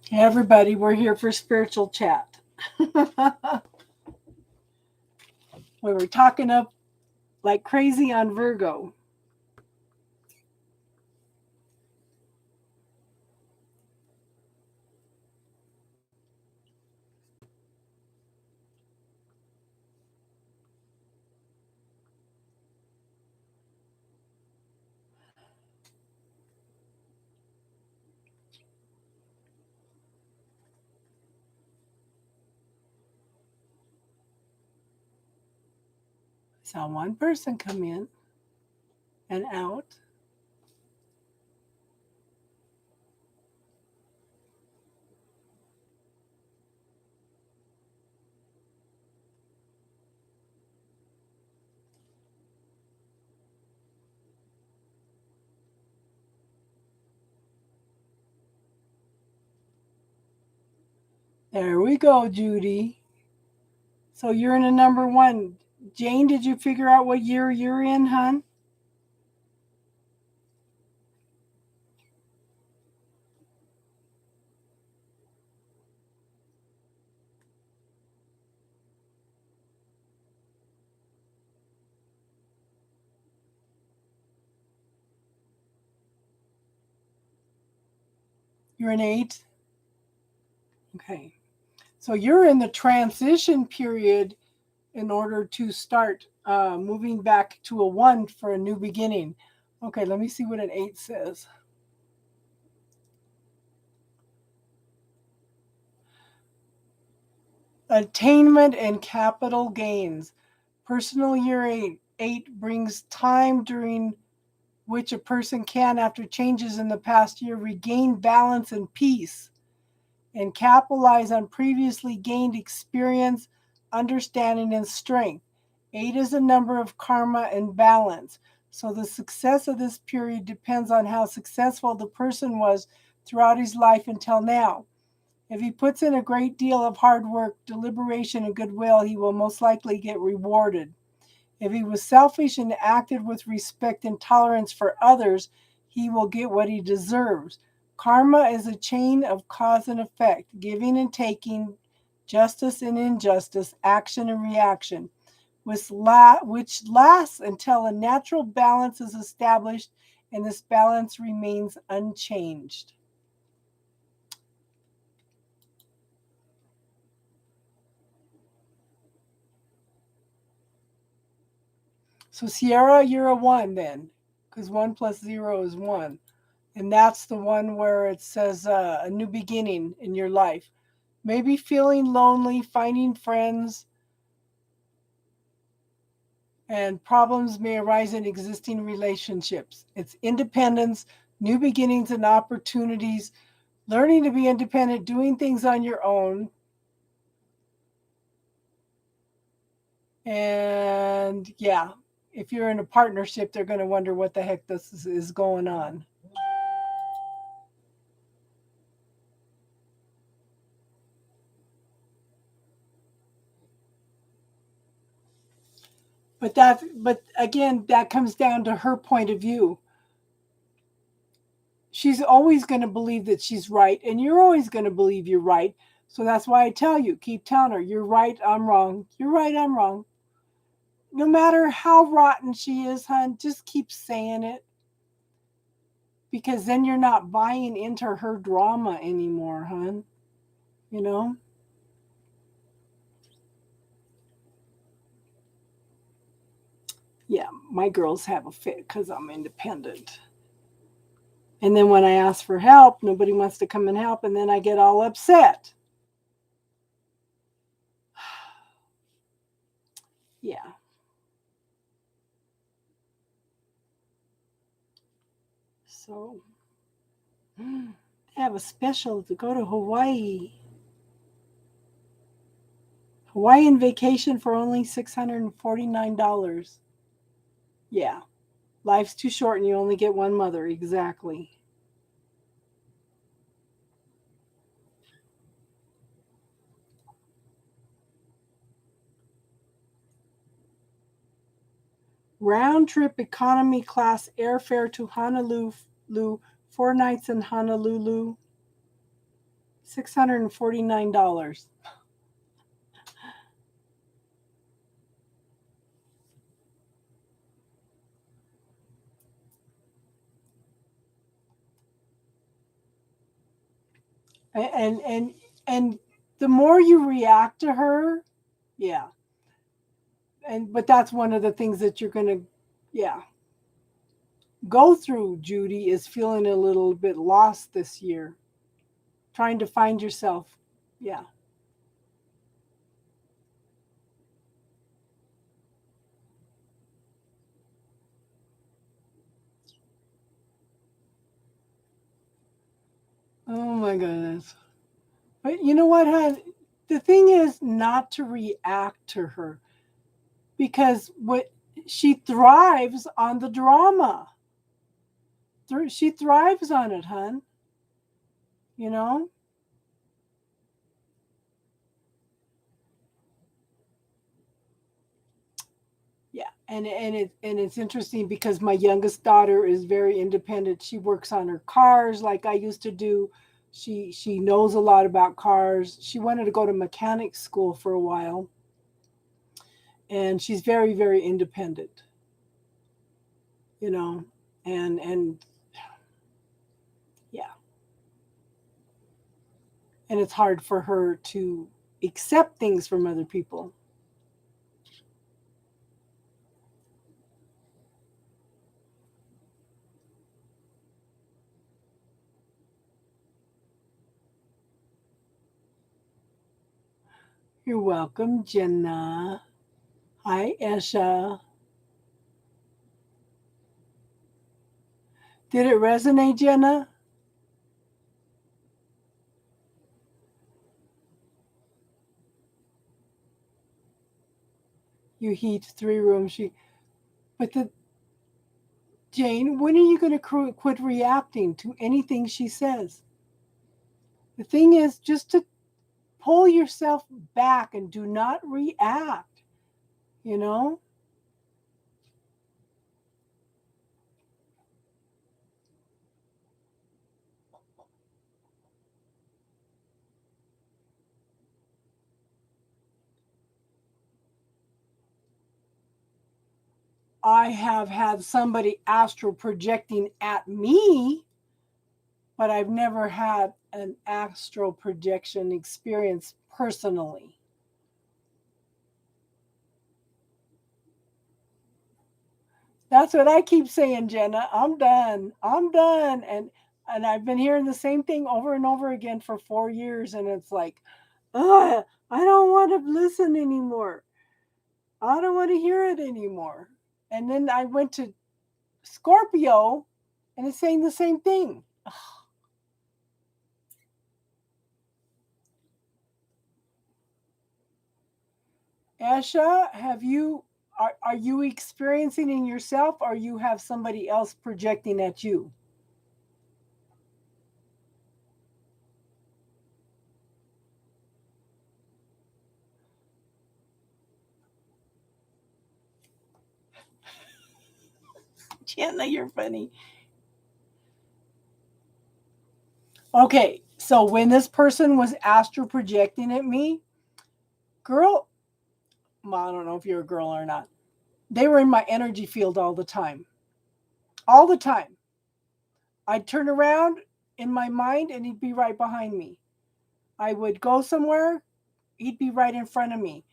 Hey everybody, we're here for spiritual chat. We were talking up like crazy on Virgo. Saw one person come in and out. There we go, Judy. So you're in a number one. Jane, did you figure out what year you're in, hon? You're an 8? Okay. So you're in the transition period in order to start moving back to a 1 for a new beginning. Okay, let me see what an 8 says. Attainment and capital gains. Personal year 8 brings time during which a person can, after changes in the past year, regain balance and peace and capitalize on previously gained experience, understanding, and strength. 8 is a number of karma and balance. So the success of this period depends on how successful the person was throughout his life until now. If he puts in a great deal of hard work, deliberation, and goodwill, he will most likely get rewarded. If he was selfish and acted with respect and tolerance for others, he will get what he deserves. Karma is a chain of cause and effect, giving and taking, justice and injustice, action and reaction, which lasts until a natural balance is established and this balance remains unchanged. So Sierra, you're a 1 then, because 1 plus 0 is 1. And that's the one where it says a new beginning in your life. Maybe feeling lonely, finding friends, and problems may arise in existing relationships. It's independence, new beginnings and opportunities, learning to be independent, doing things on your own. And yeah, if you're in a partnership, they're going to wonder what the heck this is going on. But again, that comes down to her point of view. She's always going to believe that she's right, and you're always going to believe you're right. So that's why I tell you, keep telling her, you're right, I'm wrong. You're right, I'm wrong. No matter how rotten she is, hon, just keep saying it, because then you're not buying into her drama anymore, hon. You know? Yeah, my girls have a fit because I'm independent. And then when I ask for help, nobody wants to come and help, and then I get all upset. Yeah. So they have a special to go to Hawaii. Hawaiian vacation for only $649. Yeah. Life's too short and you only get one mother. Exactly. Round trip economy class airfare to Honolulu, 4 nights in Honolulu. $649. And the more you react to her, yeah. But that's one of the things that you're gonna, yeah, go through, Judy, is feeling a little bit lost this year, trying to find yourself. Yeah. Oh my goodness. But you know what, hon? The thing is not to react to her because what she thrives on the drama. She thrives on it, hon. You know? Yeah. And it's interesting because my youngest daughter is very independent. She works on her cars like I used to do. She knows a lot about cars. She wanted to go to mechanic school for a while, and she's very, very independent, you know. And yeah, and it's hard for her to accept things from other people. You're welcome, Jenna. Hi, Esha. Did it resonate, Jenna? You heat 3 rooms. But the Jane, when are you going to quit reacting to anything she says? The thing is just to pull yourself back and do not react, you know? I have had somebody astral projecting at me, but I've never had an astral projection experience personally. That's what I keep saying, Jenna. I'm done. I'm done. And I've been hearing the same thing over and over again for 4 years, and it's like, ugh, I don't want to listen anymore. I don't want to hear it anymore. And then I went to Scorpio, and it's saying the same thing. Asha, are you experiencing in yourself, or you have somebody else projecting at you? Jenna, you're funny. Okay, so when this person was astral projecting at me, girl, well, I don't know if you're a girl or not. They were in my energy field all the time. All the time. I'd turn around in my mind and he'd be right behind me. I would go somewhere, he'd be right in front of me.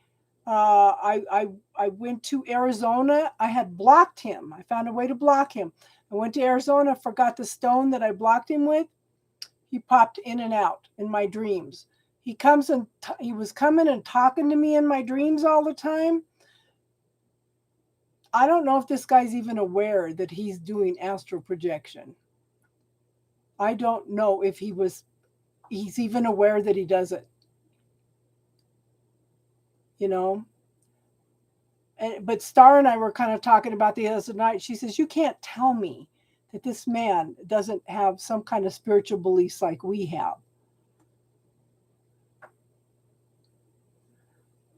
I went to Arizona. I had blocked him. I found a way to block him. I went to Arizona, forgot the stone that I blocked him with. He popped in and out in my dreams. He was coming and talking to me in my dreams all the time. I don't know if this guy's even aware that he's doing astral projection. I don't know if he's even aware that he does it, you know. But Star and I were kind of talking about the other night. She says, "You can't tell me that this man doesn't have some kind of spiritual beliefs like we have."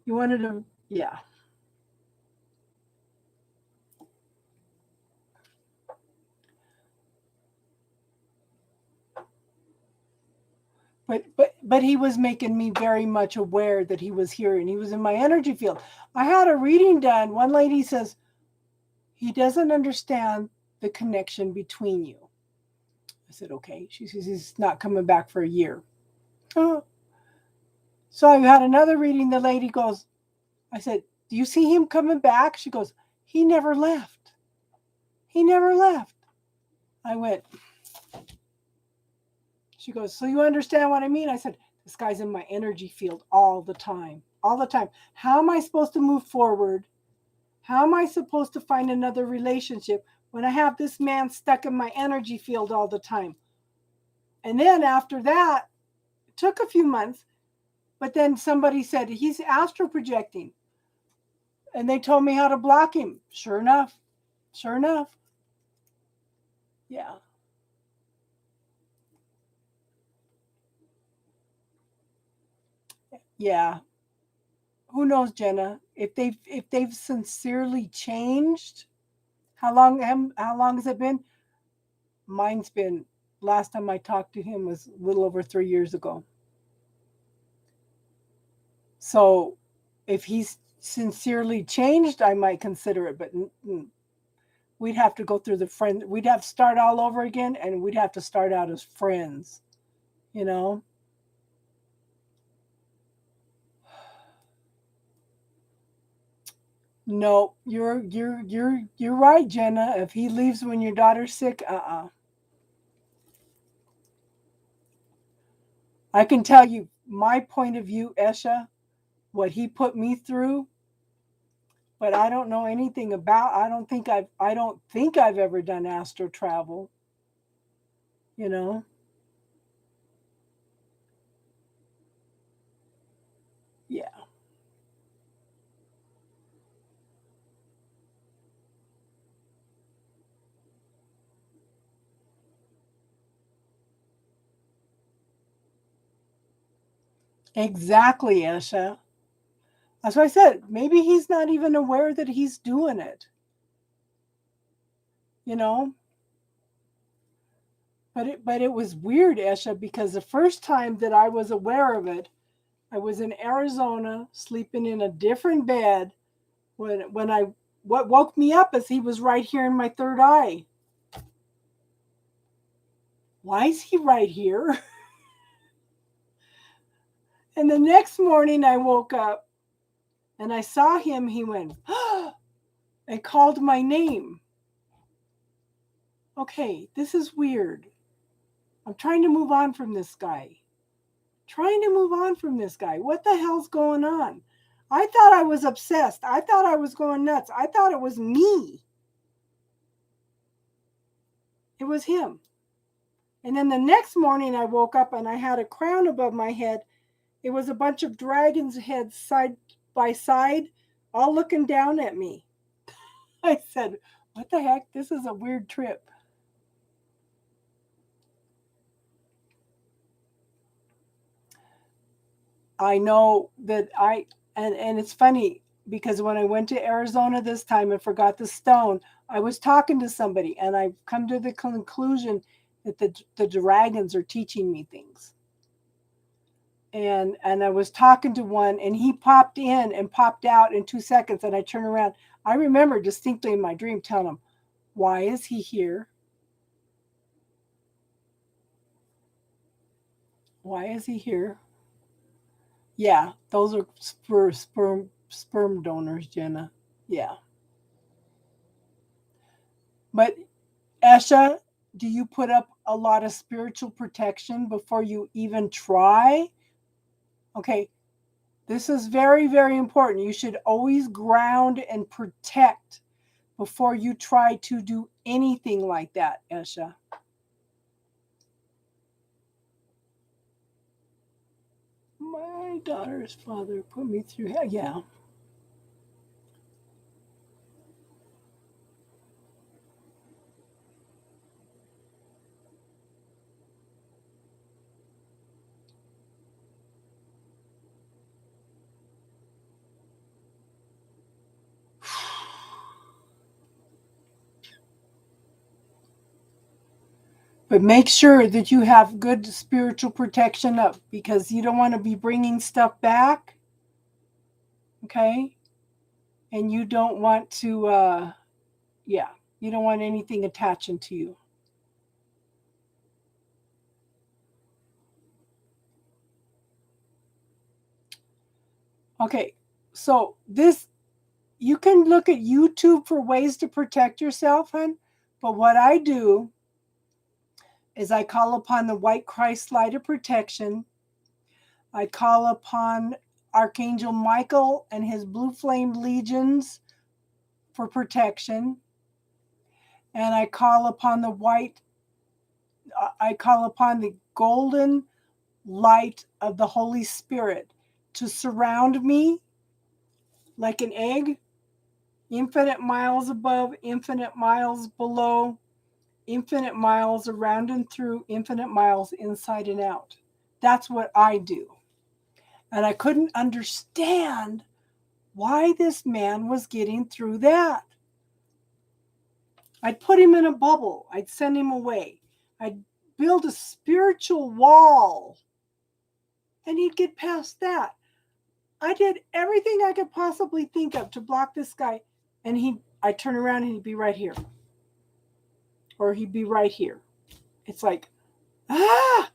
You wanted to, yeah. But he was making me very much aware that he was here and he was in my energy field. I had a reading done. One lady says he doesn't understand the connection between you. I said, okay. She says he's not coming back for a year. Oh. So I had another reading. The lady goes, I said, do you see him coming back? She goes, he never left. He never left. I went, she goes, so you understand what I mean? I said, this guy's in my energy field all the time. All the time. How am I supposed to move forward? How am I supposed to find another relationship when I have this man stuck in my energy field all the time? And then after that, it took a few months, but then somebody said, he's astral projecting. And they told me how to block him. Sure enough. Sure enough. Yeah. Yeah. Who knows, Jenna? If they've sincerely changed, how long has it been? Mine's been, last time I talked to him was a little over 3 years ago. So if he's sincerely changed, I might consider it, but we'd have to go through the friend. We'd have to start all over again, and we'd have to start out as friends. You know. No, you're right, Jenna. If he leaves when your daughter's sick, I can tell you my point of view, Esha, what he put me through, but I don't know anything about. I don't think I've ever done astral travel. You know. Yeah. Exactly, Esha. That's what I said. Maybe he's not even aware that he's doing it. You know. But it was weird, Esha, because the first time that I was aware of it, I was in Arizona, sleeping in a different bed. When I what woke me up is he was right here in my third eye. Why is he right here? And the next morning I woke up and I saw him. He went and called my name. Okay, this is weird. I'm trying to move on from this guy. Trying to move on from this guy. What the hell's going on? I thought I was obsessed. I thought I was going nuts. I thought it was me. It was him. And then the next morning I woke up and I had a crown above my head. It was a bunch of dragons' heads side by side, all looking down at me. I said, what the heck? This is a weird trip. I know that and it's funny because when I went to Arizona this time and forgot the stone, I was talking to somebody and I've come to the conclusion that the dragons are teaching me things. And I was talking to one and he popped in and popped out in 2 seconds and I turned around. I remember distinctly in my dream telling him, why is he here? Why is he here? Yeah, those are sperm donors, Jenna. Yeah. But Esha, do you put up a lot of spiritual protection before you even try? Okay, this is very, very important. You should always ground and protect before you try to do anything like that, Esha. My daughter's father put me through hell. Yeah. But make sure that you have good spiritual protection up, because you don't want to be bringing stuff back. Okay? And you don't want to, you don't want anything attaching to you. Okay, so you can look at YouTube for ways to protect yourself, hon. But what I do is I call upon the white Christ light of protection. I call upon Archangel Michael and his blue flame legions for protection. And I call upon the golden light of the Holy Spirit to surround me like an egg, infinite miles above, infinite miles below, infinite miles around and through, infinite miles inside and out. That's what I do. And I couldn't understand why this man was getting through that. I'd put him in a bubble. I'd send him away. I'd build a spiritual wall, and he'd get past that. I did everything I could possibly think of to block this guy, and I'd turn around and he'd be right here. Or he'd be right here. It's like, ah!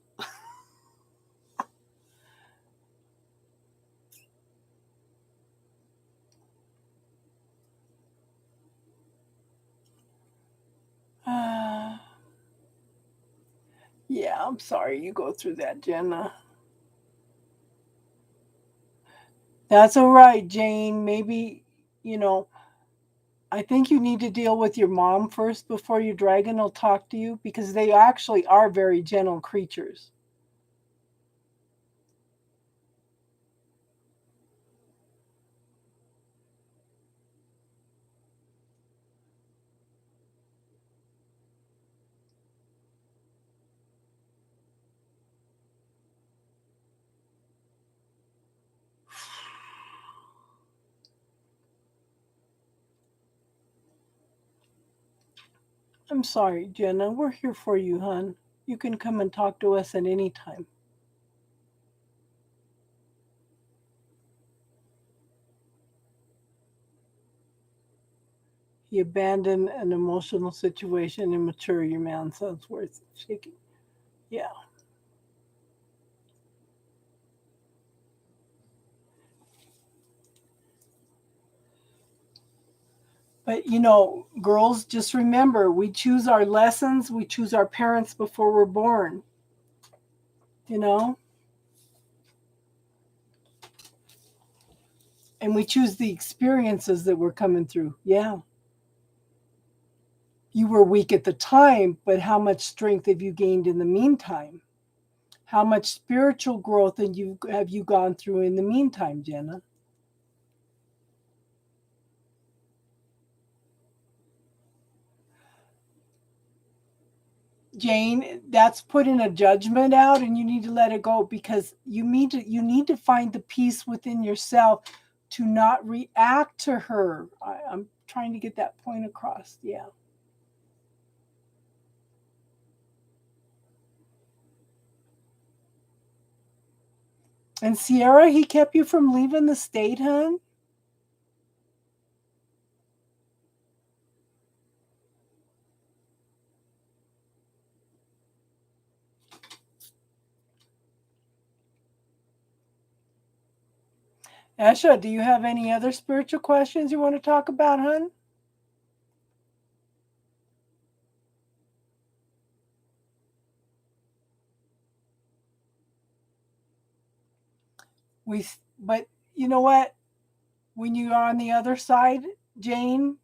Yeah, I'm sorry you go through that, Jenna. That's all right, Jane. Maybe, I think you need to deal with your mom first before your dragon will talk to you, because they actually are very gentle creatures. I'm sorry, Jenna. We're here for you, hon. You can come and talk to us at any time. He abandoned an emotional situation. Immature, your man sounds worth shaking. Yeah. But girls, just remember, we choose our lessons, we choose our parents before we're born. You know? And we choose the experiences that we're coming through. Yeah. You were weak at the time, but how much strength have you gained in the meantime? How much spiritual growth have you gone through in the meantime, Jenna? Jane, that's putting a judgment out, and you need to let it go, because you need to find the peace within yourself to not react to her. I'm trying to get that point across. Yeah. And Sierra, he kept you from leaving the state, hun? Esha, do you have any other spiritual questions you want to talk about, hun? But you know what? When you're on the other side, Jane,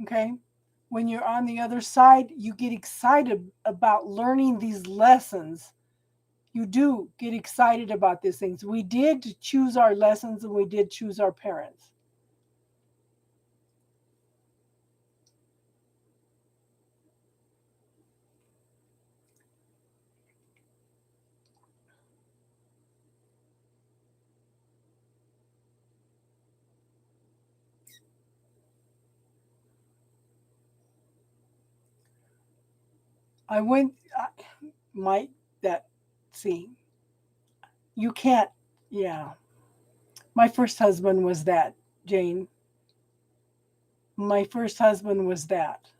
okay, when you're on the other side, you get excited about learning these lessons. You do get excited about these things. We did choose our lessons, and we did choose our parents. I went, might that, see, you can't, yeah. My first husband was that, Jane. My first husband was that.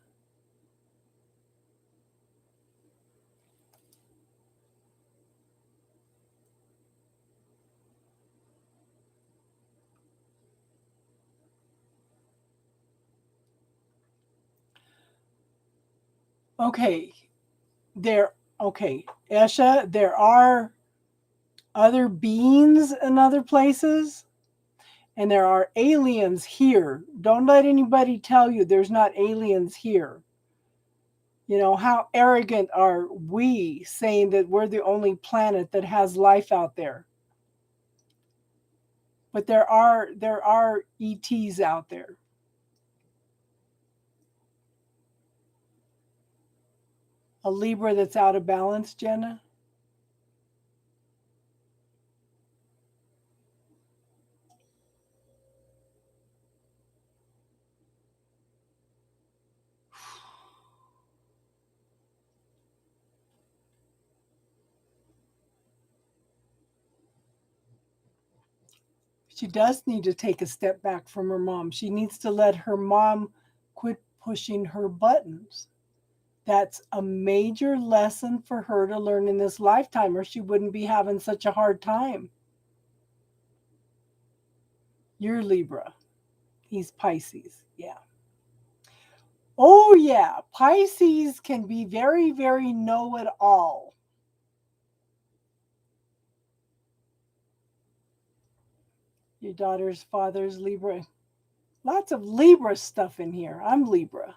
Okay, okay, Esha, there are other beings in other places, and there are aliens here. Don't let anybody tell you there's not aliens here. You know, how arrogant are we saying that we're the only planet that has life out there? But there are ETs out there. A Libra that's out of balance, Jenna? She does need to take a step back from her mom. She needs to let her mom quit pushing her buttons. That's a major lesson for her to learn in this lifetime, or she wouldn't be having such a hard time. You're Libra. He's Pisces. Yeah. Oh, yeah. Pisces can be very, very know it all. Your daughter's father's Libra. Lots of Libra stuff in here. I'm Libra.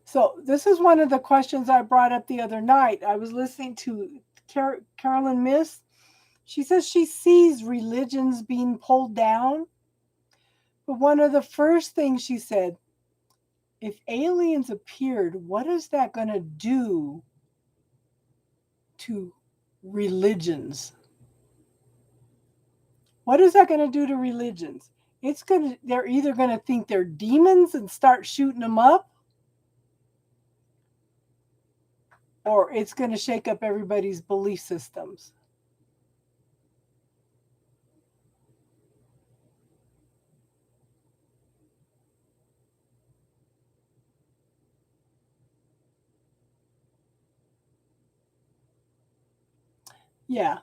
So, this is one of the questions I brought up the other night. I was listening to Carolyn Miss. She says she sees religions being pulled down. But one of the first things she said, if aliens appeared, what is that going to do to religions? What is that going to do to religions? They're either going to think they're demons and start shooting them up, or it's going to shake up everybody's belief systems. Yeah.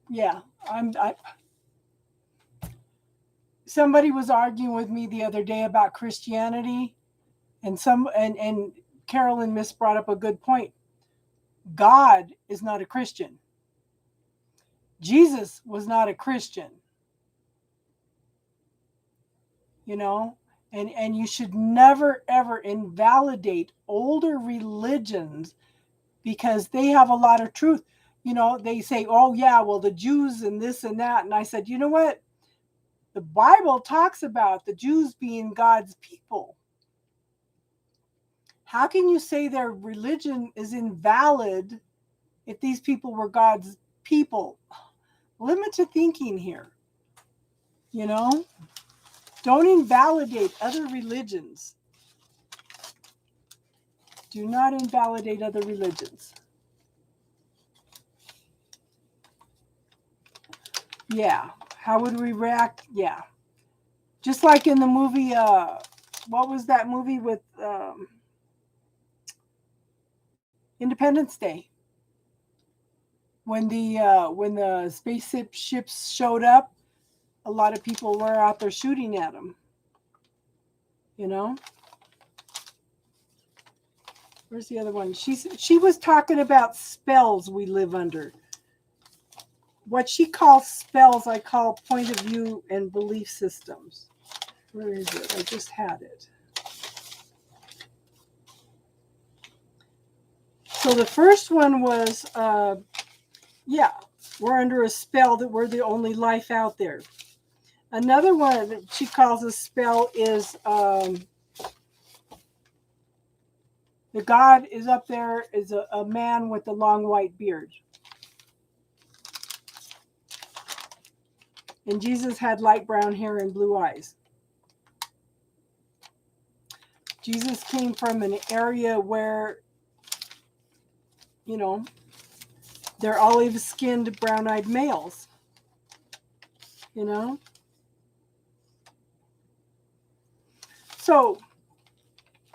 Yeah. Somebody was arguing with me the other day about Christianity, and Carolyn Miss brought up a good point. God is not a Christian. Jesus was not a Christian. You know, and you should never ever invalidate older religions because they have a lot of truth. You know, they say, oh yeah, well, the Jews and this and that, and I said, you know what, the Bible talks about the Jews being God's people. How can you say their religion is invalid if these people were God's people? Limited thinking here. You know, don't invalidate other religions. Do not invalidate other religions. Yeah. How would we react? Yeah. Just like in the movie, what was that movie with Independence Day? When the spaceship ships showed up, a lot of people were out there shooting at them. You know. Where's the other one? She was talking about spells we live under. What she calls spells, I call point of view and belief systems. Where is it? I just had it. So the first one was, yeah, we're under a spell that we're the only life out there. Another one that she calls a spell is the God is up there is a man with a long white beard. And Jesus had light brown hair and blue eyes. Jesus came from an area where, they're olive-skinned, brown-eyed males, So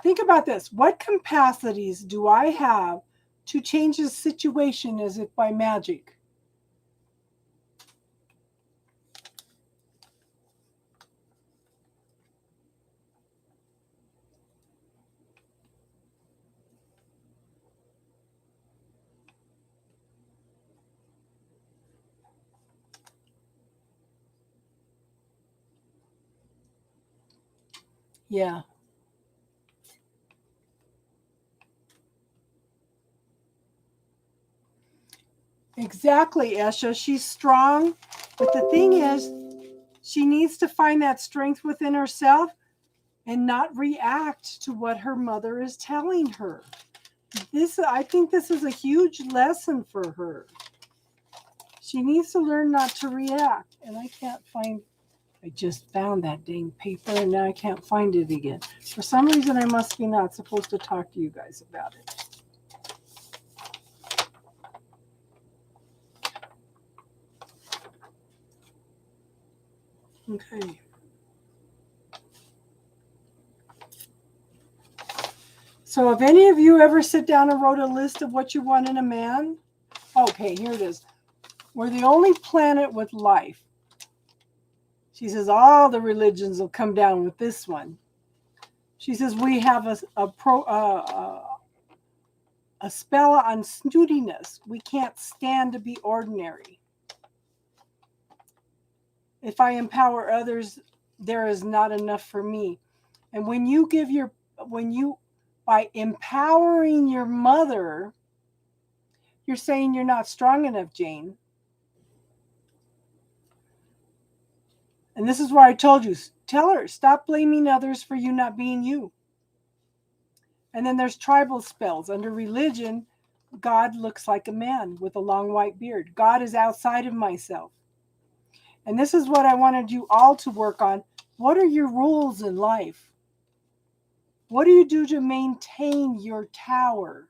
think about this. What capacities do I have to change a situation as if by magic? Yeah. Exactly, Esha. She's strong, but the thing is, she needs to find that strength within herself and not react to what her mother is telling her. I think this is a huge lesson for her. She needs to learn not to react. And I just found that dang paper and now I can't find it again. For some reason, I must be not supposed to talk to you guys about it. Okay. So if any of you ever sit down and wrote a list of what you want in a man, okay, here it is. We're the only planet with life. She says all the religions will come down with this one. She says we have a spell on snootiness. We can't stand to be ordinary. If I empower others, there is not enough for me. And by empowering your mother, you're saying you're not strong enough, Jane. And this is why I told you, tell her, stop blaming others for you not being you. And then there's tribal spells. Under religion, God looks like a man with a long white beard. God is outside of myself. And this is what I wanted you all to work on. What are your rules in life? What do you do to maintain your tower?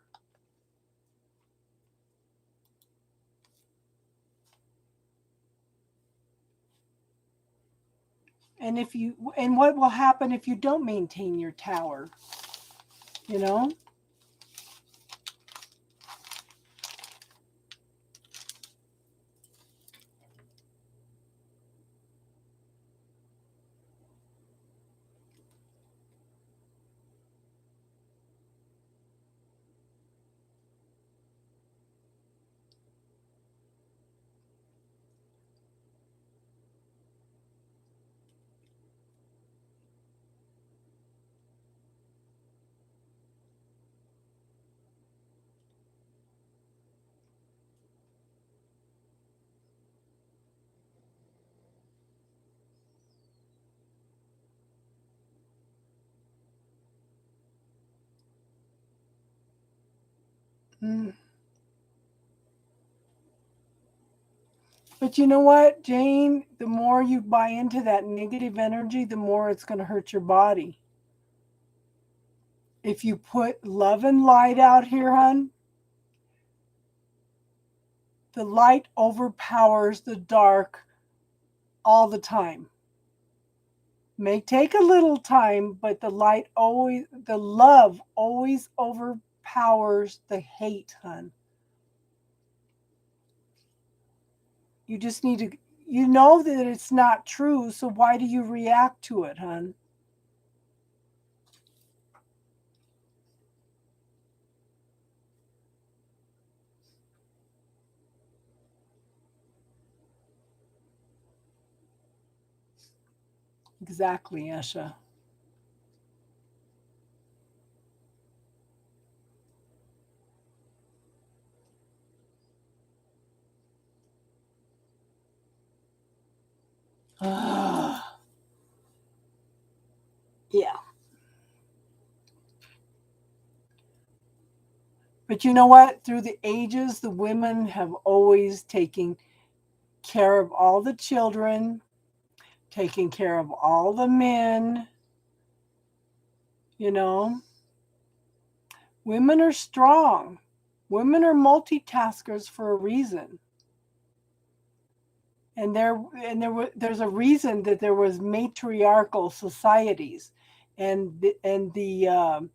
And what will happen if you don't maintain your tower? You know? Mm. But you know what, Jane? The more you buy into that negative energy, the more it's going to hurt your body. If you put love and light out here, hon, the light overpowers the dark all the time. May take a little time, but the love always overpowers the hate, hon. You just need to, you know that it's not true, so why do you react to it, hon? Exactly, Esha. Yeah. But you know what? Through the ages, the women have always taken care of all the children, taking care of all the men. You know, women are strong. Women are multitaskers for a reason. There's a reason that there was matriarchal societies, and the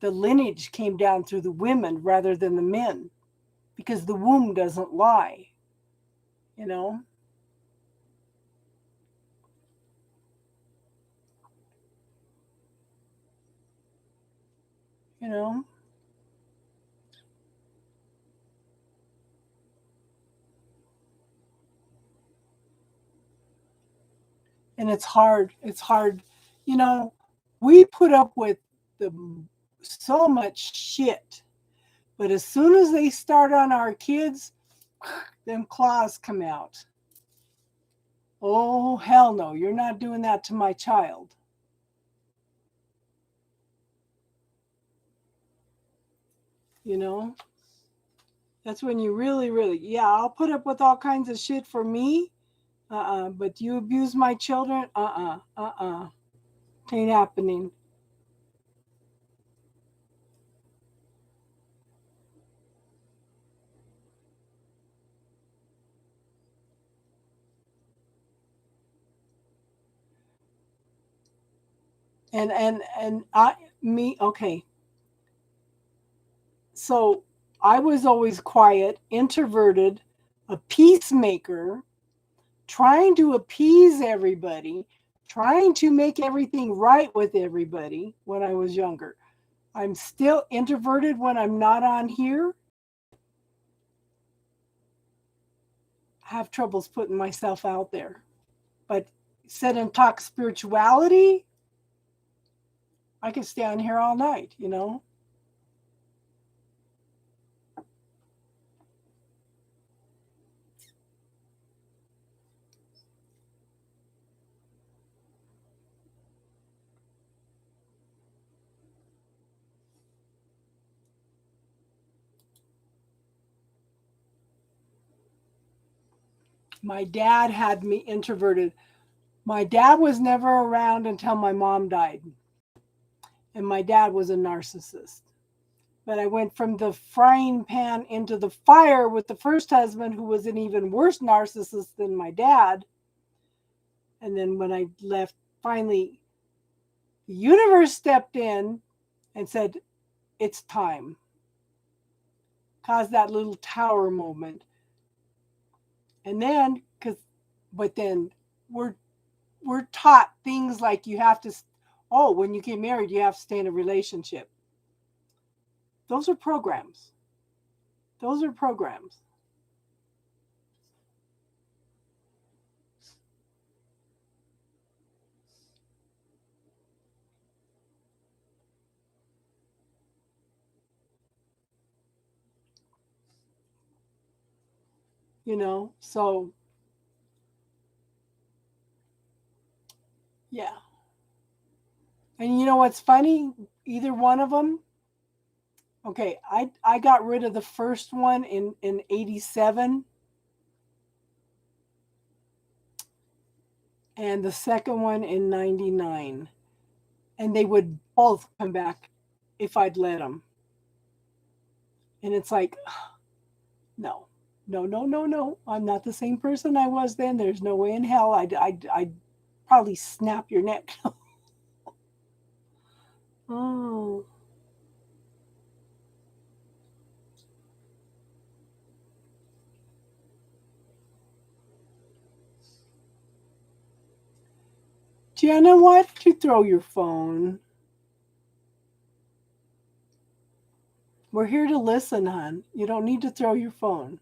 lineage came down through the women rather than the men, because the womb doesn't lie. You know, you know, and it's hard. It's hard. You know, we put up with the so much shit, but as soon as they start on our kids, them claws come out. Oh, hell no, you're not doing that to my child. You know, that's when you really, really, yeah, I'll put up with all kinds of shit for me. But you abuse my children? Ain't happening. And okay. So I was always quiet, introverted, a peacemaker, trying to appease everybody, trying to make everything right with everybody when I was younger. I'm still introverted when I'm not on here. I have troubles putting myself out there. But sit and talk spirituality, I could stay on here all night, you know? My dad had me introverted. My dad was never around until my mom died, and my dad was a narcissist. But I went from the frying pan into the fire with the first husband, who was an even worse narcissist than my dad. And then when I left, finally, the universe stepped in and said, it's time. Caused that little tower moment. And then, but then we're we're taught things like you have to, oh, when you get married, you have to stay in a relationship. Those are programs. Those are programs. You know, so yeah. And you know what's funny? Either one of them. Okay, I got rid of the first one in 87 and the second one in 99. And they would both come back if I'd let them. And it's like, no, no, no, no, no. I'm not the same person I was then. There's no way in hell I'd probably snap your neck. Oh, Jenna, why did you throw your phone? We're here to listen, hon. You don't need to throw your phone.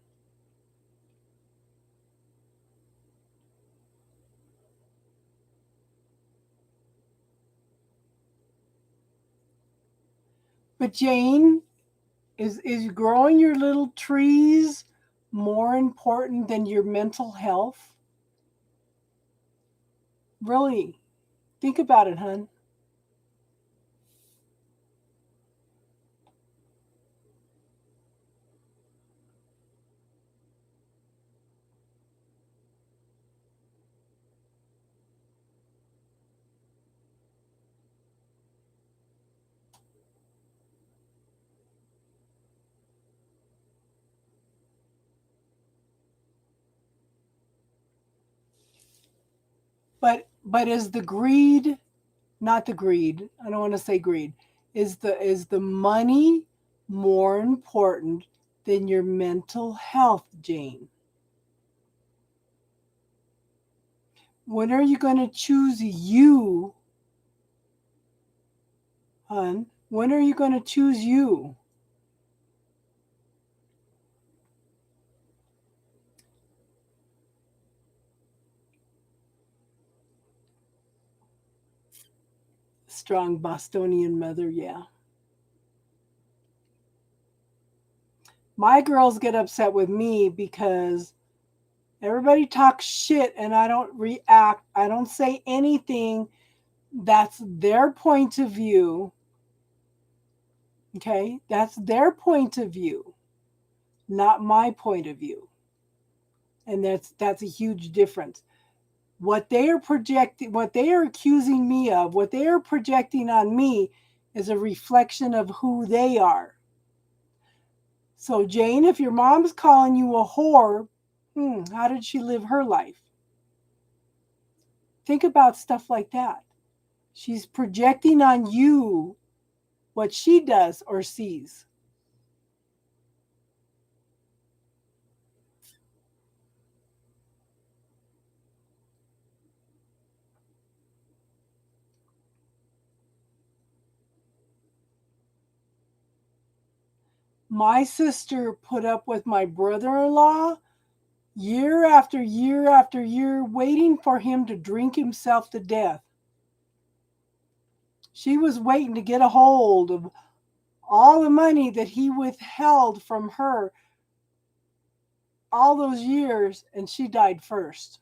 But Jane, is growing your little trees more important than your mental health? Really, think about it, hon. but is the greed, not the greed, I don't want to say greed, is the money more important than your mental health, Jane? When are you going to choose you, hon? When are you going to choose you? Strong Bostonian mother, yeah. My girls get upset with me because everybody talks shit and I don't react. I don't say anything. That's their point of view. Okay? That's their point of view, not my point of view. And that's a huge difference. What they are projecting, what they are accusing me of, what they are projecting on me is a reflection of who they are. So, Jane, if your mom's calling you a whore, how did she live her life? Think about stuff like that. She's projecting on you what she does or sees. My sister put up with my brother in law year after year after year, waiting for him to drink himself to death. She was waiting to get a hold of all the money that he withheld from her all those years, and she died first.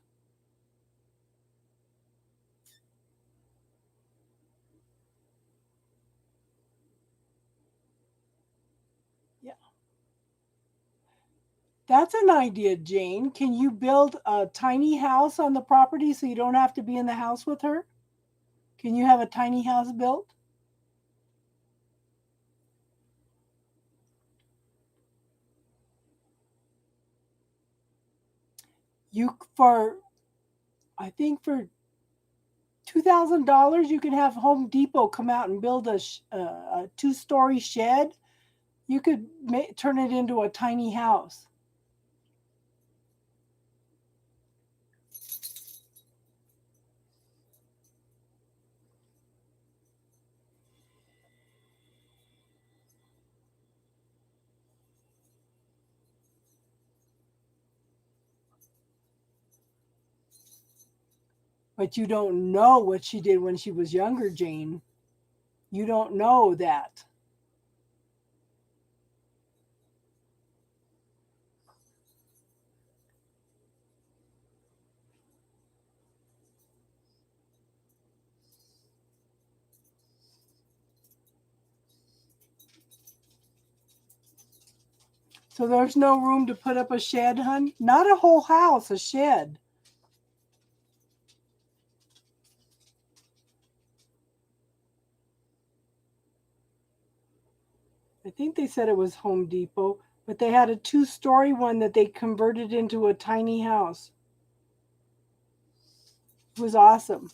Yeah. That's an idea, Jane. Can you build a tiny house on the property so you don't have to be in the house with her? Can you have a tiny house built? You for I think for $2,000 you can have Home Depot come out and build a 2-story shed. You could turn it into a tiny house. But you don't know what she did when she was younger, Jane. You don't know that. So there's no room to put up a shed, hun? Not a whole house, a shed. I think they said it was Home Depot, but they had a 2-story one that they converted into a tiny house. It was awesome.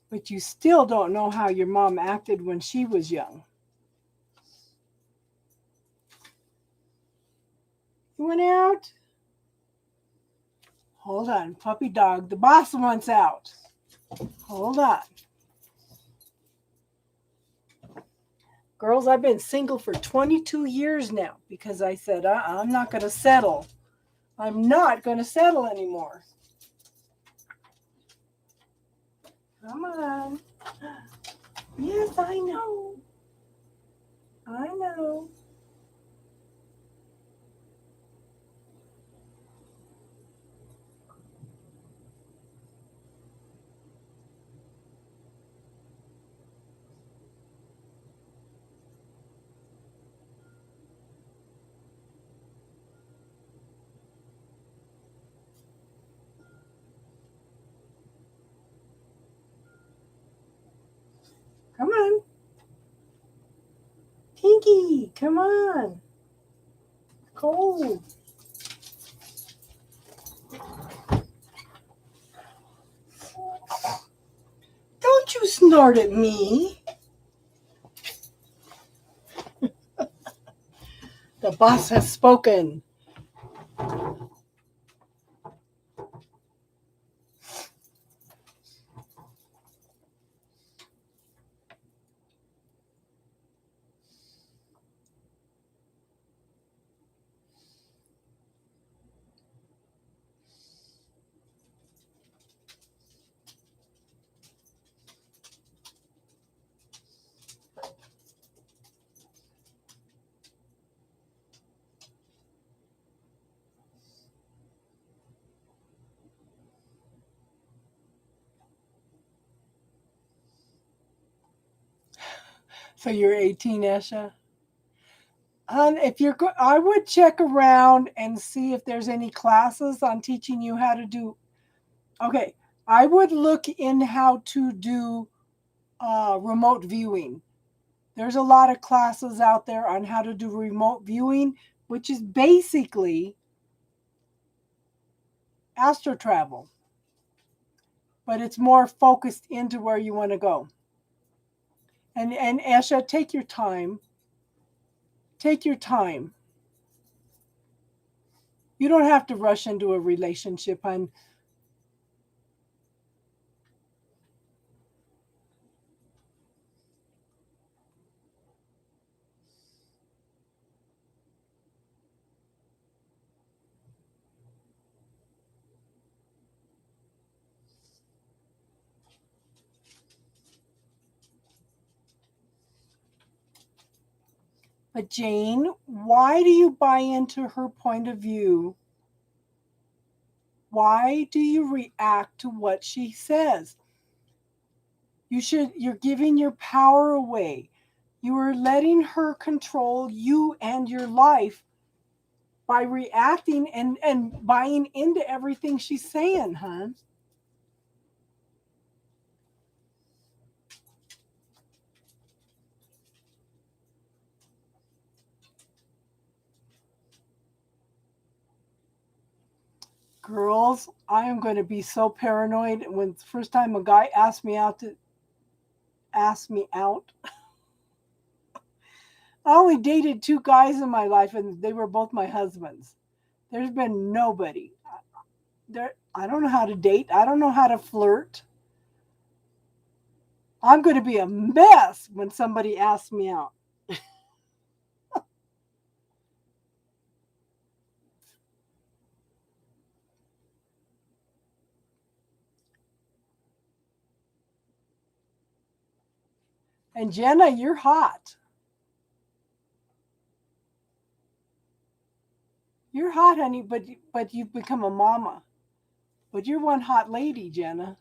But you still don't know how your mom acted when she was young. You went out? Hold on, puppy dog. The boss wants out. Hold on. Girls, I've been single for 22 years now because I said, I'm not going to settle. I'm not going to settle anymore. Come on. Yes, I know. I know. Come on. Pinky, come on. Cold. Don't you snort at me. The boss has spoken. So you're 18, Esha? If you're, I would check around and see if there's any classes on teaching you how to do. Okay, I would look in how to do remote viewing. There's a lot of classes out there on how to do remote viewing, which is basically astro travel, but it's more focused into where you want to go. And Esha, take your time. Take your time. You don't have to rush into a relationship, hon. But Jane, why do you buy into her point of view? Why do you react to what she says? You're giving your power away. You are letting her control you and your life by reacting and buying into everything she's saying, hon. Girls, I am going to be so paranoid when the first time a guy asked me out. I only dated 2 guys in my life, and they were both my husbands. There's been nobody. I don't know how to date. I don't know how to flirt. I'm going to be a mess when somebody asks me out. And Jenna, you're hot. You're hot, honey, but you've become a mama. But you're one hot lady, Jenna.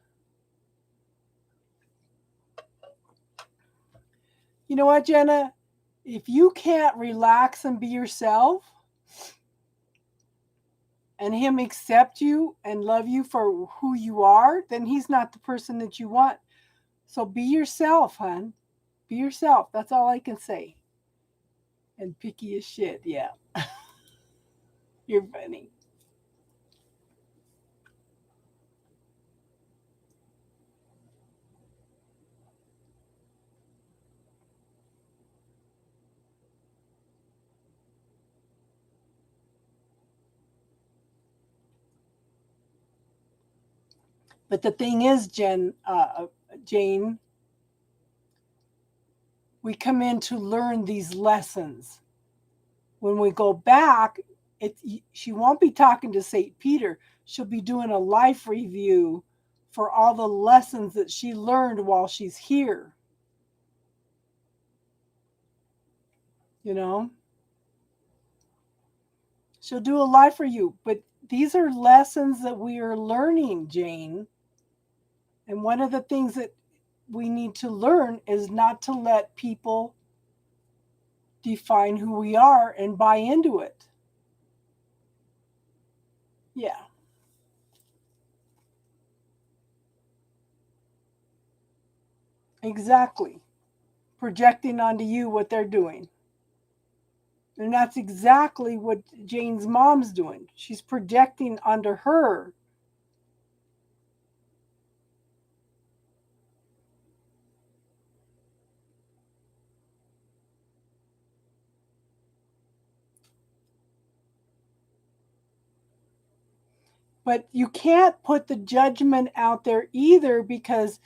You know what, Jenna? If you can't relax and be yourself and him accept you and love you for who you are, then he's not the person that you want. So be yourself, hon. Be yourself. That's all I can say. And picky as shit, yeah. You're funny. But the thing is, Jane, we come in to learn these lessons. When we go back, she won't be talking to St. Peter. She'll be doing a life review for all the lessons that she learned while she's here. You know, she'll do a life for you. But these are lessons that we are learning, Jane. And one of the things that we need to learn is not to let people define who we are and buy into it. Yeah, exactly. Projecting onto you what they're doing. And that's exactly what Jane's mom's doing. She's projecting onto her. But you can't put the judgment out there either, because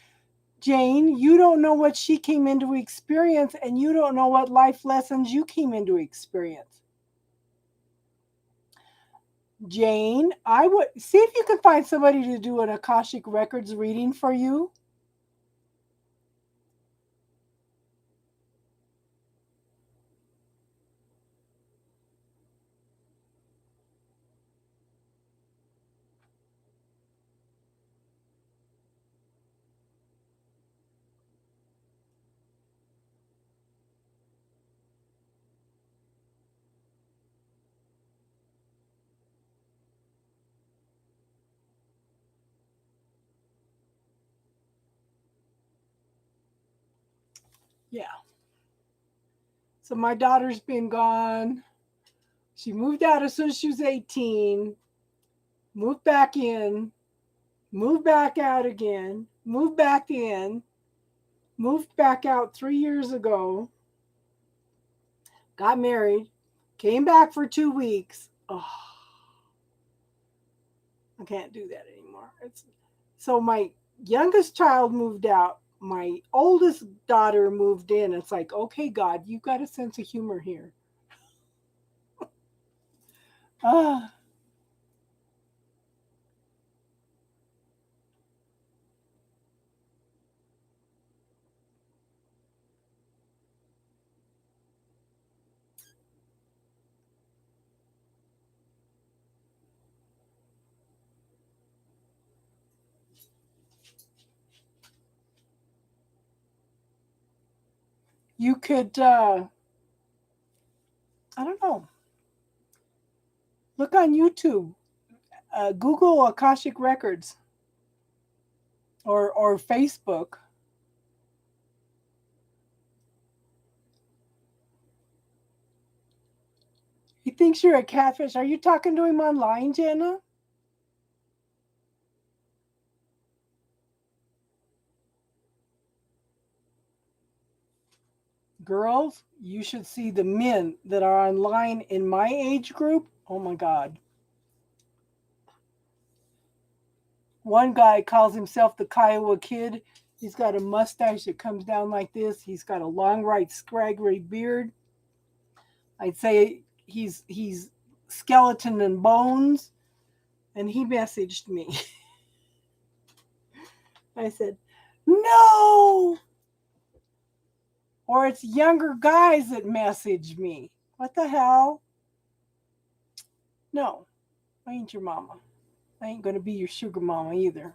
Jane, you don't know what she came into experience, and you don't know what life lessons you came into experience. Jane, I would see if you can find somebody to do an Akashic Records reading for you. Yeah. So my daughter's been gone. She moved out as soon as she was 18, moved back in, moved back out again, moved back in, moved back out 3 years ago, got married, came back for 2 weeks. Oh, I can't do that anymore. So my youngest child moved out. My oldest daughter moved in. It's like, okay, God, you've got a sense of humor here. Ah, you could, I don't know, look on YouTube, Google Akashic Records, or Facebook. He thinks you're a catfish. Are you talking to him online, Jenna? Girls, you should see the men that are online in my age group. Oh my God. One guy calls himself the Kiowa Kid. He's got a mustache that comes down like this. He's got a long, right, scraggly beard. I'd say he's skeleton and bones. And he messaged me. I said, no. Or it's younger guys that message me. What the hell? No, I ain't your mama. I ain't going to be your sugar mama either.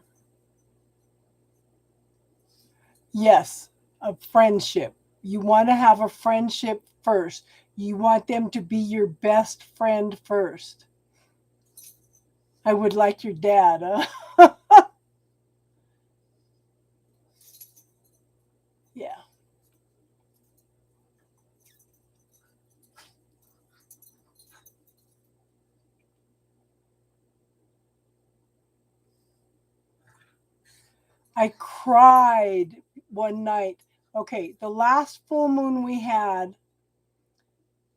Yes, a friendship. You want to have a friendship first. You want them to be your best friend first. I would like your dad. Huh? Yeah. I cried one night. Okay, the last full moon we had,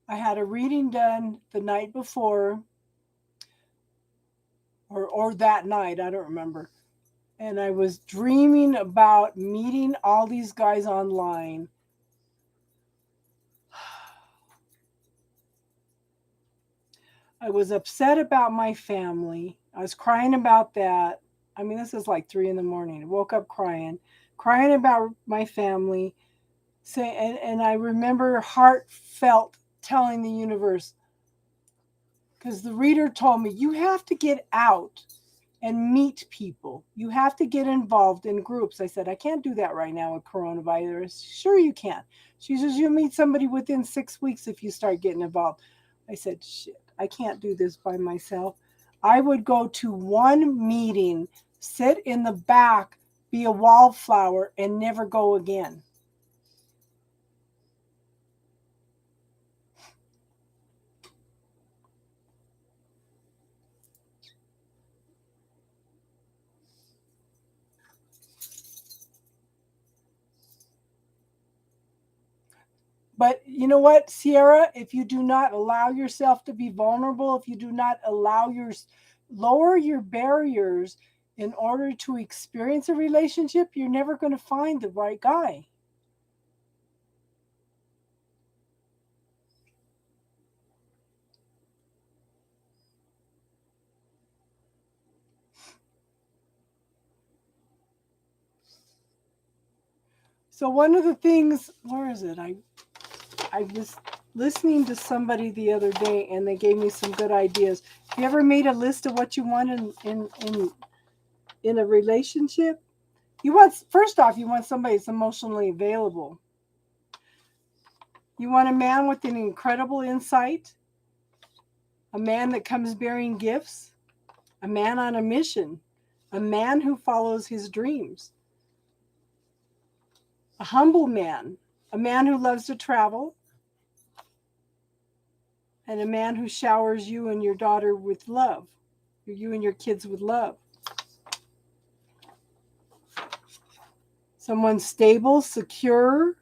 I had a reading done the night before, or that night, I don't remember. And I was dreaming about meeting all these guys online. I was upset about my family. I was crying about that. I mean, this is like 3 in the morning. I woke up crying about my family. And I remember heartfelt telling the universe, because the reader told me, you have to get out and meet people. You have to get involved in groups. I said, I can't do that right now with coronavirus. Sure, you can. She says, you'll meet somebody within 6 weeks if you start getting involved. I said, shit, I can't do this by myself. I would go to one meeting, sit in the back, be a wallflower, and never go again. But you know what, Sierra? If you do not allow yourself to be vulnerable, if you do not allow lower your barriers in order to experience a relationship, you're never going to find the right guy. So one of the things, where is it? I was listening to somebody the other day and they gave me some good ideas. Have you ever made a list of what you want in a relationship? You want, first off, you want somebody that's emotionally available. You want a man with an incredible insight, a man that comes bearing gifts, a man on a mission, a man who follows his dreams, a humble man, a man who loves to travel, and a man who showers you and your daughter with love, you and your kids with love. Someone stable, secure,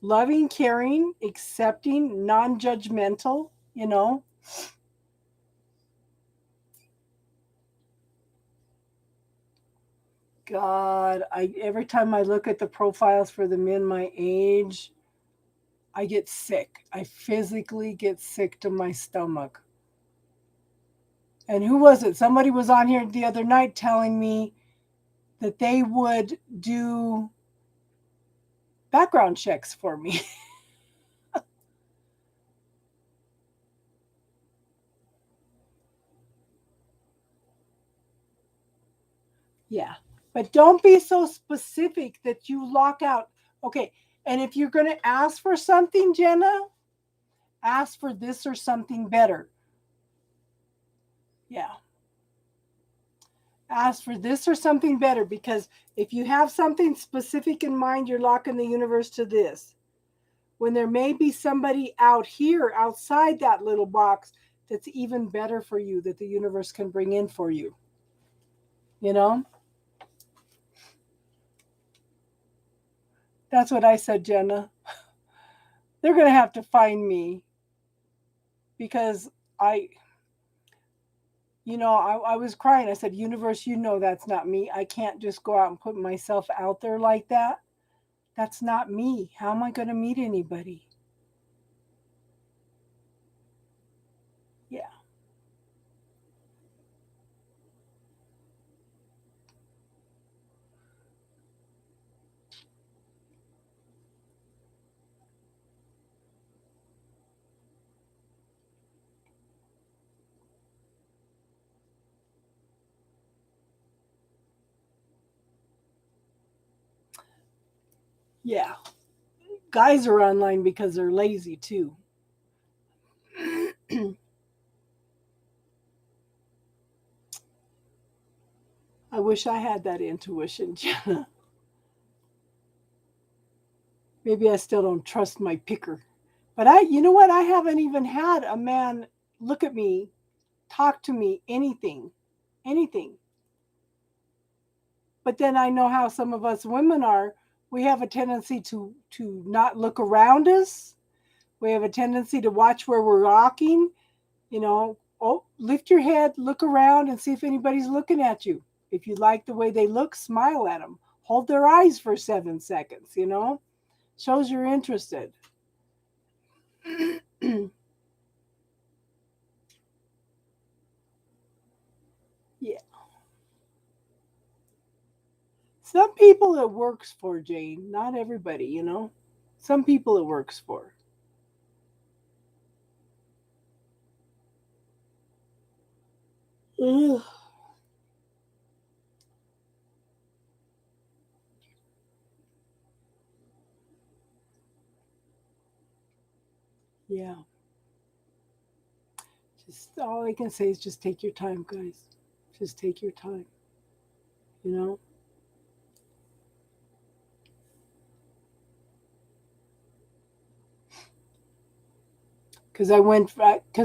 loving, caring, accepting, non-judgmental, you know. God, every time I look at the profiles for the men my age, I get sick. I physically get sick to my stomach. And who was it? Somebody was on here the other night telling me that they would do background checks for me. Yeah. But don't be so specific that you lock out. Okay. And if you're going to ask for something, Jenna, ask for this or something better. Yeah. Ask for this or something better, because if you have something specific in mind, you're locking the universe to this. When there may be somebody out here outside that little box that's even better for you, that the universe can bring in for you. You know? That's what I said, Jenna. They're going to have to find me because I was crying. I said, universe, that's not me. I can't just go out and put myself out there like that. That's not me. How am I going to meet anybody? Yeah. Yeah. Guys are online because they're lazy too. I wish I had that intuition, Jenna. Maybe I still don't trust my picker. But you know what? I haven't even had a man look at me, talk to me, anything. Anything. But then I know how some of us women are. We have a tendency to not look around us. We have a tendency to watch where we're walking. Oh, lift your head, look around, and see if anybody's looking at you. If you like the way they look, smile at them. Hold their eyes for 7 seconds. Shows you're interested. Yeah. Some people it works for, Jane. Not everybody. Some people it works for. Ugh. Yeah. Just all I can say is just take your time, guys. Just take your time. You know? Because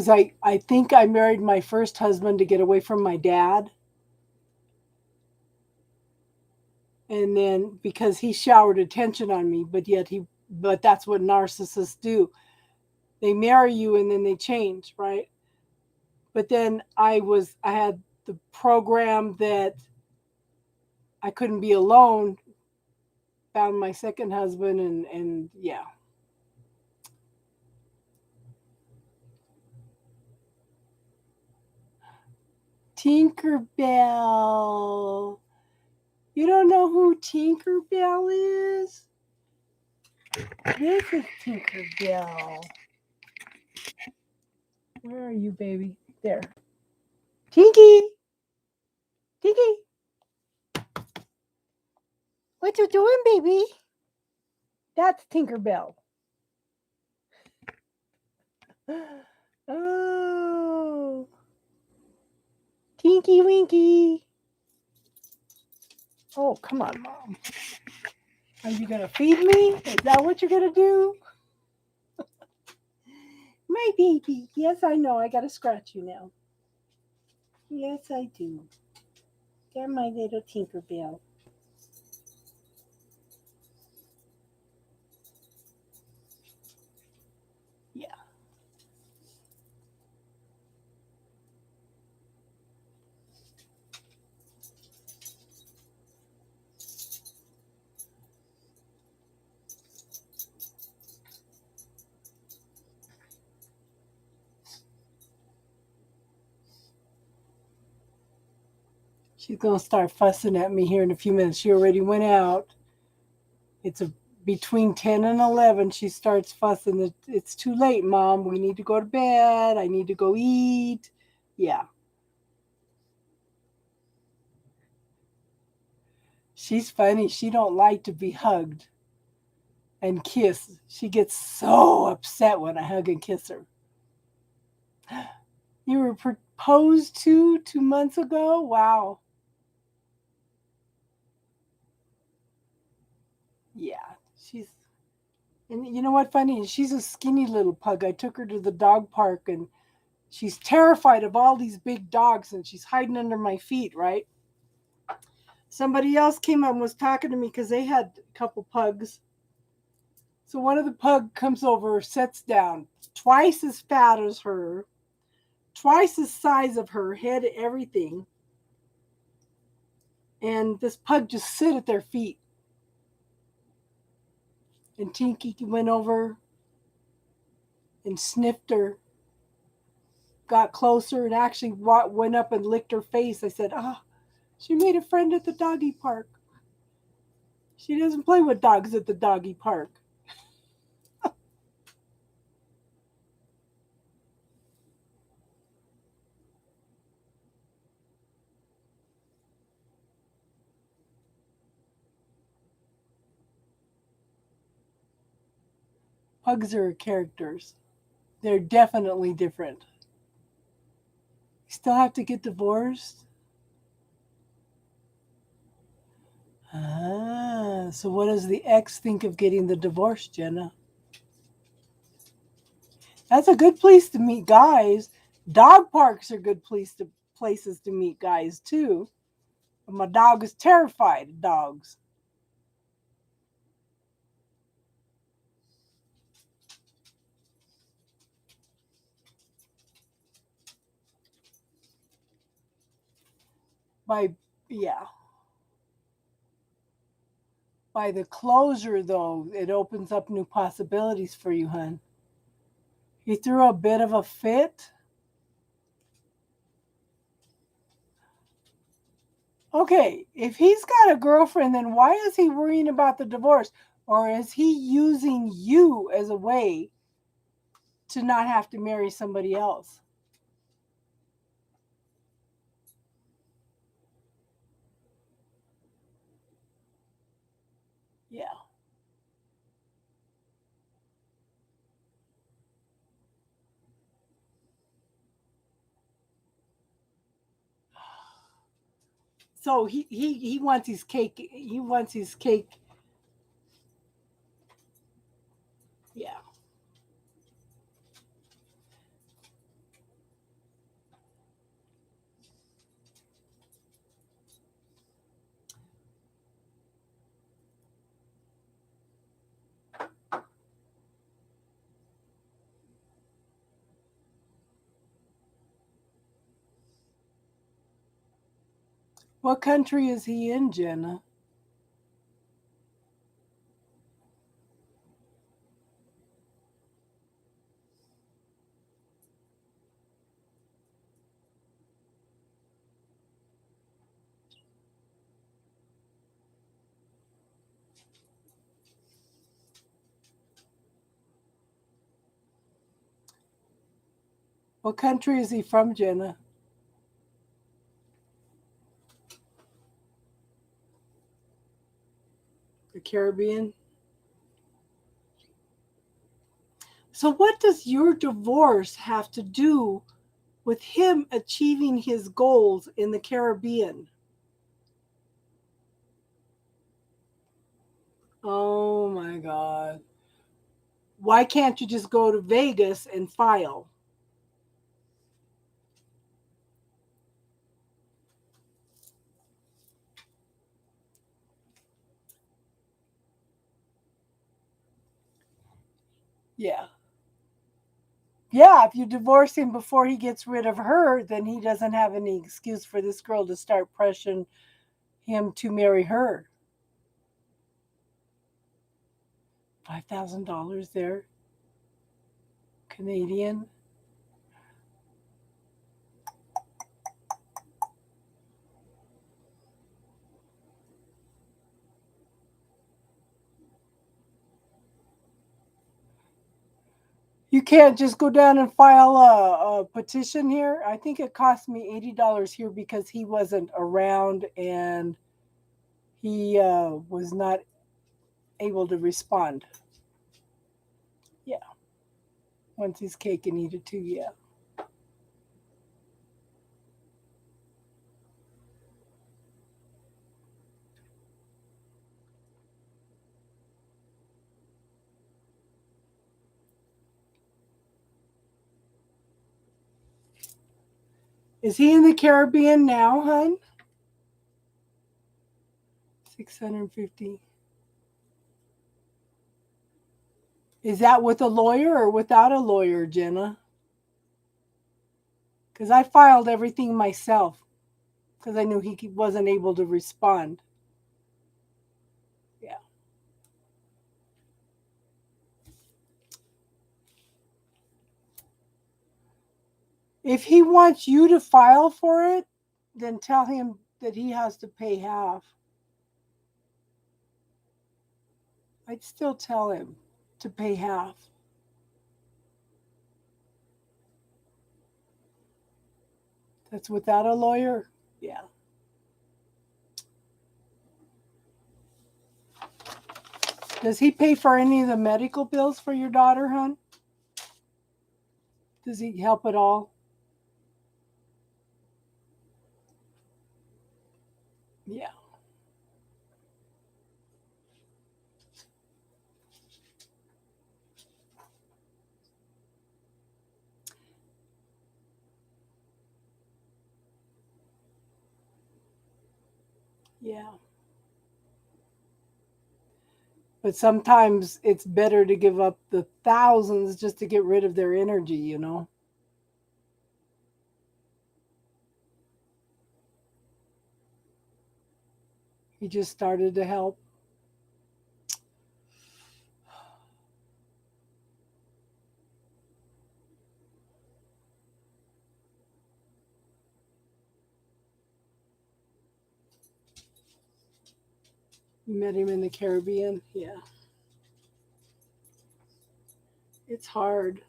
I think I married my first husband to get away from my dad. And then because he showered attention on me, but that's what narcissists do. They marry you and then they change, right? But then I had the program that I couldn't be alone. Found my second husband, and yeah. Tinkerbell. You don't know who Tinkerbell is? This is Tinkerbell. Where are you, baby? There. Tinky! Tinky! What you doing, baby? That's Tinkerbell. Oh. Tinky Winky. Oh, come on, Mom. Are you going to feed me? Is that what you're going to do? My baby. Yes, I know. I got to scratch you now. Yes, I do. You're my little Tinkerbell. Yeah. She's going to start fussing at me here in a few minutes. She already went out. It's between 10 and 11. She starts fussing. It's too late, Mom. We need to go to bed. I need to go eat. Yeah. She's funny. She don't like to be hugged and kissed. She gets so upset when I hug and kiss her. You were proposed to 2 months ago? Wow. Yeah. And you know what, funny? She's a skinny little pug. I took her to the dog park and she's terrified of all these big dogs and she's hiding under my feet, right? Somebody else came up and was talking to me because they had a couple pugs. So one of the pug comes over, sits down, twice as fat as her, twice the size of her, head, everything. And this pug just sit at their feet. And Tinky went over and sniffed her, got closer, and actually went up and licked her face. I said, she made a friend at the doggy park. She doesn't play with dogs at the doggy park. Pugs are characters. They're definitely different. Still have to get divorced? So what does the ex think of getting the divorce, Jenna? That's a good place to meet guys. Dog parks are good places to meet guys too. But my dog is terrified of dogs. By yeah. By the closure though, it opens up new possibilities for you, hun. He threw a bit of a fit. Okay, if he's got a girlfriend, then why is he worrying about the divorce? Or is he using you as a way to not have to marry somebody else? Yeah. So he wants his cake. He wants his cake. Yeah. What country is he in, Jenna? What country is he from, Jenna? The Caribbean? So, what does your divorce have to do with him achieving his goals in the Caribbean? Oh my God. Why can't you just go to Vegas and file? Yeah. Yeah, if you divorce him before he gets rid of her, then he doesn't have any excuse for this girl to start pressuring him to marry her. $5,000 there, Canadian. You can't just go down and file a petition here. I think it cost me $80 here because he wasn't around and he was not able to respond. Yeah, once he's cake and eat it too. Yeah. Is he in the Caribbean now, hun? 650. Is that with a lawyer or without a lawyer, Jenna? Because I filed everything myself because I knew he wasn't able to respond. Yeah. If he wants you to file for it, then tell him that he has to pay half. I'd still tell him to pay half. That's without a lawyer? Yeah. Does he pay for any of the medical bills for your daughter, hon? Does he help at all? Yeah. Yeah. But sometimes it's better to give up the thousands just to get rid of their energy, you know? He just started to help. You met him in the Caribbean? Yeah. It's hard.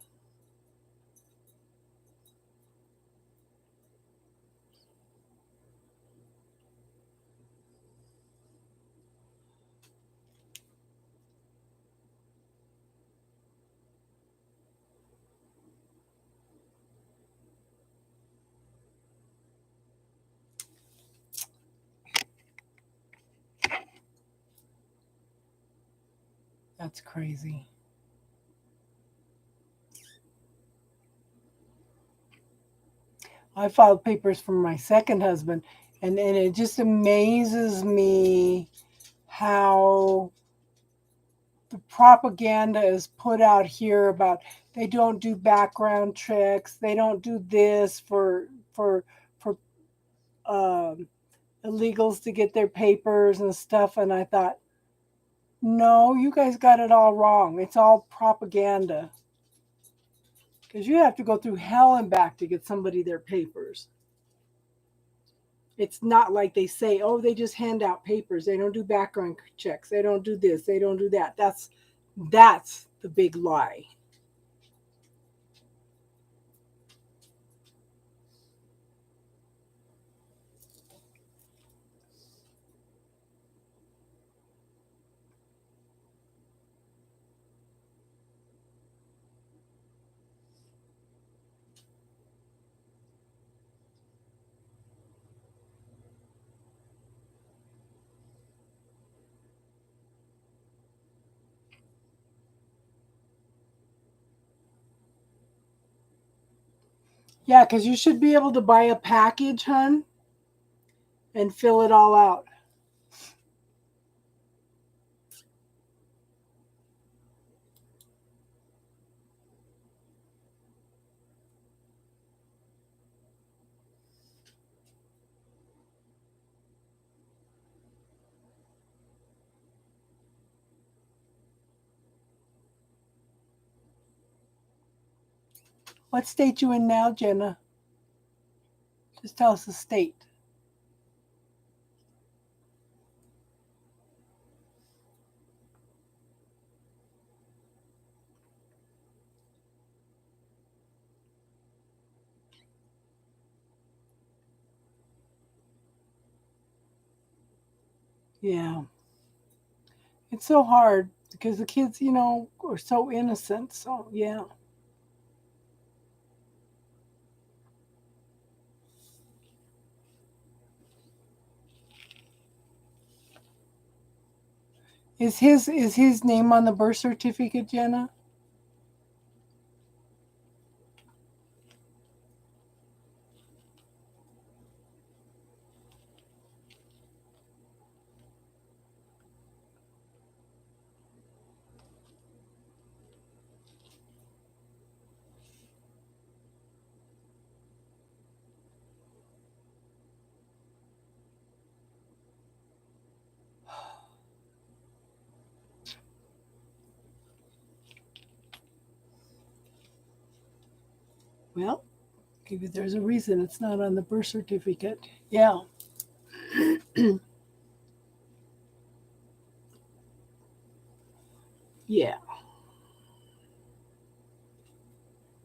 That's crazy. I filed papers for my second husband, and it just amazes me how the propaganda is put out here about they don't do background checks, they don't do this for um, illegals to get their papers and stuff. And I thought, no, you guys got it all wrong. It's all propaganda. Because you have to go through hell and back to get somebody their papers. It's not like they say, oh, they just hand out papers. They don't do background checks. They don't do this. They don't do that. That's the big lie. Yeah, because you should be able to buy a package, hun, and fill it all out. What state you in now, Jenna? Just tell us the state. Yeah. It's so hard because the kids, are so innocent. So, yeah. Is his name on the birth certificate, Jenna? Well, maybe there's a reason it's not on the birth certificate. Yeah. Yeah.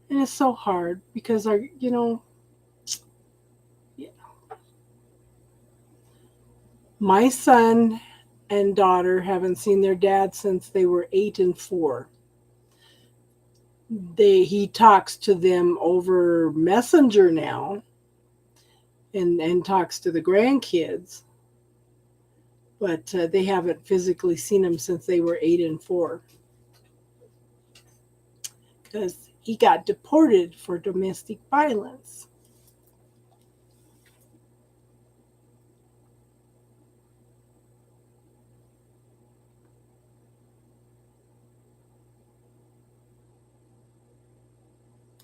And it's so hard because yeah. My son and daughter haven't seen their dad since they were 8 and 4. He talks to them over Messenger now, and talks to the grandkids, but they haven't physically seen him since they were 8 and 4 because he got deported for domestic violence.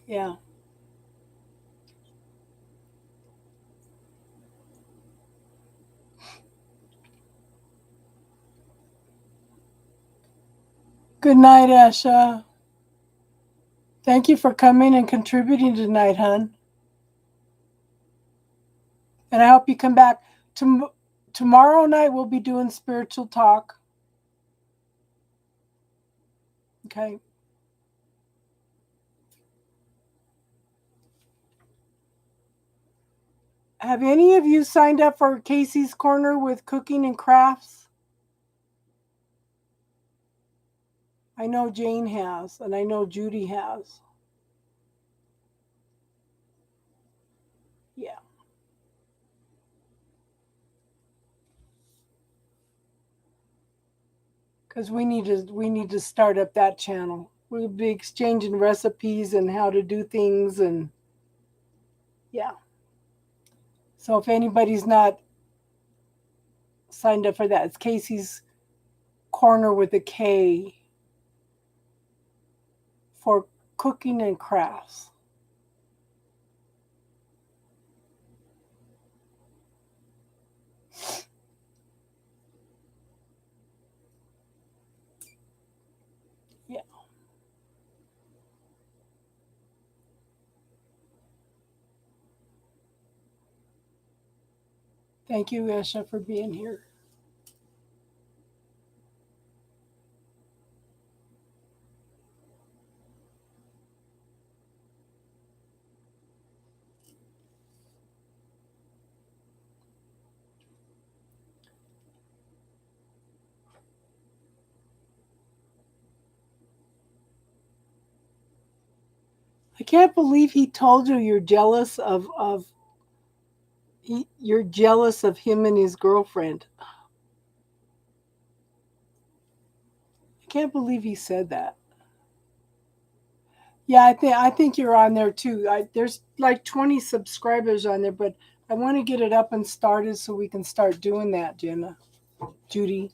Yeah. Good night, Asha. Thank you for coming and contributing tonight, hon. And I hope you come back. Tomorrow night, we'll be doing spiritual talk. Okay. Have any of you signed up for Casey's Corner with cooking and crafts? I know Jane has, and I know Judy has. Yeah. Because we need to start up that channel. We'll be exchanging recipes and how to do things, and yeah. So if anybody's not signed up for that, it's Casey's Corner with a K for cooking and crafts. Thank you, Esha, for being here. I can't believe he told you you're jealous you're jealous of him and his girlfriend. I can't believe he said that. Yeah, I think you're on there too. There's like 20 subscribers on there, but I want to get it up and started so we can start doing that, Jenna. Judy.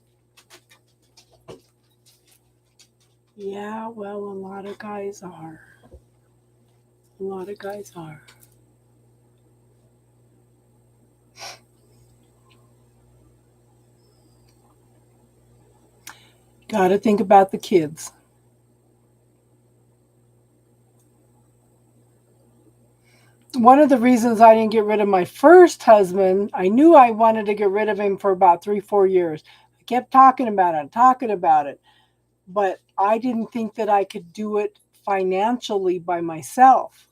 Yeah, well, a lot of guys are. A lot of guys are. Got to think about the kids. One of the reasons I didn't get rid of my first husband, I knew I wanted to get rid of him for about 3, 4 years. I kept talking about it, but I didn't think that I could do it financially by myself.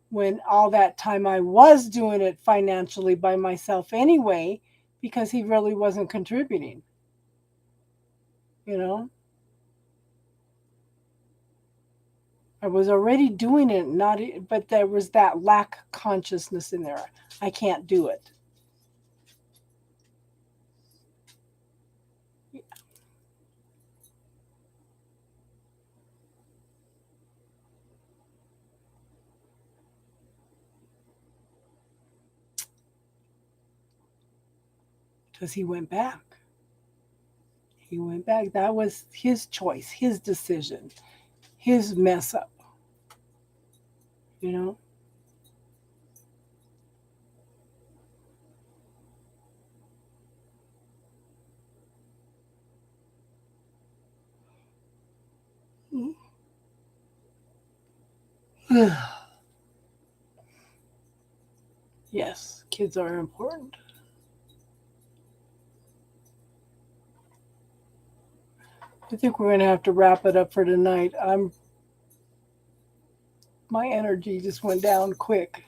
When all that time I was doing it financially by myself anyway, because he really wasn't contributing, you know? I was already doing it, not but there was that lack consciousness in there. I can't do it because he went back. He went back. That was his choice, his decision, his mess up, you know? Yes, kids are important. I think we're going to have to wrap it up for tonight. My energy just went down quick.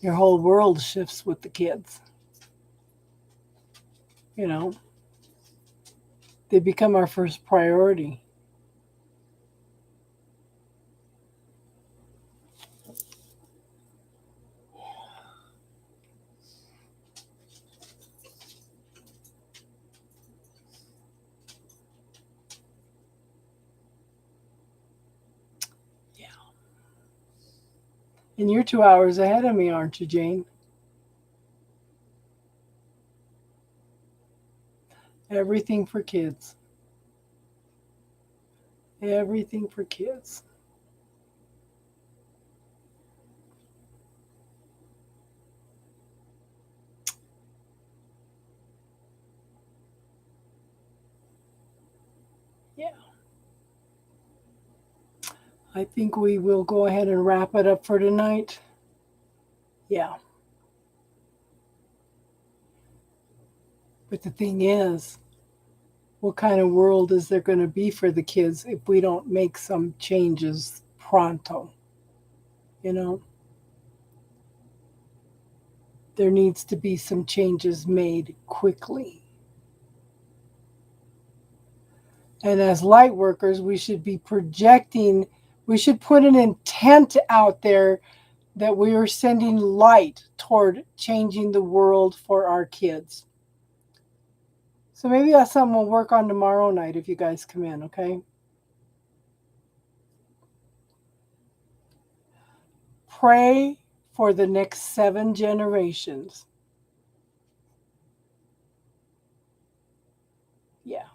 Your whole world shifts with the kids, you know? They become our first priority. Yeah. And you're 2 hours ahead of me, aren't you, Jane? Everything for kids. Everything for kids. Yeah. I think we will go ahead and wrap it up for tonight. Yeah. But the thing is, what kind of world is there going to be for the kids if we don't make some changes pronto? You know, there needs to be some changes made quickly. And as light workers, we should be projecting, we should put an intent out there that we are sending light toward changing the world for our kids. So maybe that's something we'll work on tomorrow night if you guys come in, okay? Pray for the next 7 generations. Yeah.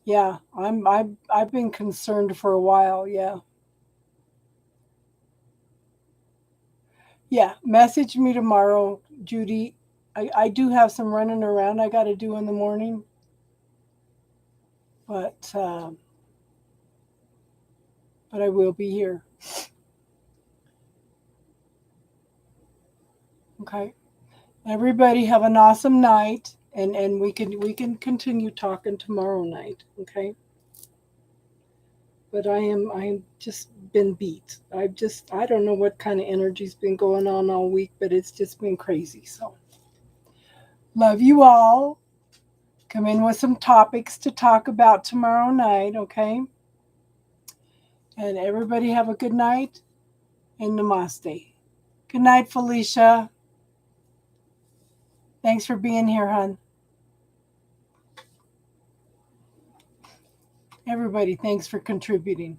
Yeah, I've been concerned for a while, yeah. Yeah, message me tomorrow, Judy. I do have some running around I got to do in the morning, but but I will be here. Okay. Everybody have an awesome night, and we can continue talking tomorrow night. Okay. But I'm just been beat. I don't know what kind of energy's been going on all week, but it's just been crazy. So love you all. Come in with some topics to talk about tomorrow night, okay? And everybody have a good night and namaste. Good night, Felicia. Thanks for being here, hon. Everybody, thanks for contributing.